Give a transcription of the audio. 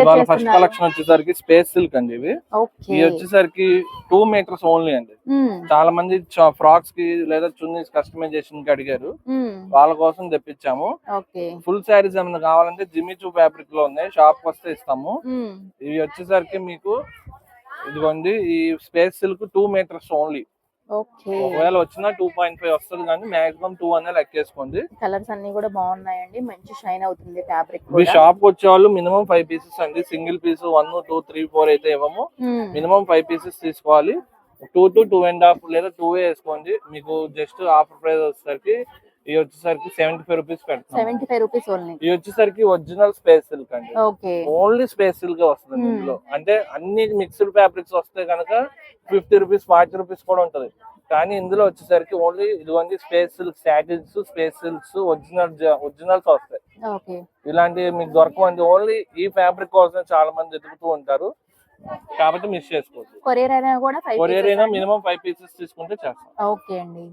ఇవాళ first collection వచ్చేసరికి space silk అండి. ఇవి వచ్చేసరికి 2 మీటర్స్ ఓన్లీ అండి. చాలా మంది ఫ్రాక్స్ కి లేదా చున్నీస్ కస్టమైజేషన్ కి అడిగారు, వాళ్ళ కోసం తెప్పించాము. ఫుల్ శారీస్ ఏమైనా కావాలంటే జిమిచూ ఫ్యాబ్రిక్ లో ఉన్నాయి, షాప్ వస్తే ఇస్తాము. ఇవి వచ్చేసరికి మీకు ఇదిగోండి, ఈ స్పేస్ సిల్క్ 2 మీటర్స్ ఓన్లీ. ఒకవేళ వచ్చినా 2.5 వస్తుంది, కానీ మాక్సిమం 2 అనే లెక్కేసుకోండి. కలర్స్ అన్ని కూడా బాగున్నాయండి, మంచి షైన్ అవుతుంది ఫ్యాబ్రిక్. మీ షాప్ వచ్చే వాళ్ళు మినిమం 5 పీసెస్ అండి. సింగిల్ పీస్ 1, 2, 3, 4 అయితే ఇవ్వము. మినిమం 5 పీసెస్ తీసుకోవాలి. 2 to 2.5 లేదా 2 వేసుకోండి. మీకు జస్ట్ ఆఫర్ ప్రైస్ వచ్చేసరికి ఇవి వచ్చేసరికి 75 రూపీస్ పెడతాం. 75 రూపీస్ ఓన్లీ. ఇవి వచ్చేసరికి ఒరిజినల్ స్పేస్ సిల్క్ అండి. ఓన్లీ స్పేస్ సిల్క్ వస్తుంది ఇందులో. అంటే అన్ని మిక్స్డ్ ఫ్యాబ్రిక్స్ వస్తే కనుక 50 రూపీస్ 40 రూపీస్ కూడా ఉంటది. కానీ ఇందులో వచ్చేసరికి ఓన్లీ ఇదిగోండి space silk satins, space silks originals వస్తాయి. ఇలాంటివి మీకు దొరకవండి. ఓన్లీ ఈ ఫ్యాబ్రిక్ కోసం చాలా మంది ఎదుగుతూ ఉంటారు, కాబట్టి మిస్ చేసుకోవచ్చు. కొరియర్ అయినా కూడా కొరియర్ అయినా మినిమం 5 పీసెస్ తీసుకుంటే చేస్తాం. ఓకే అండి.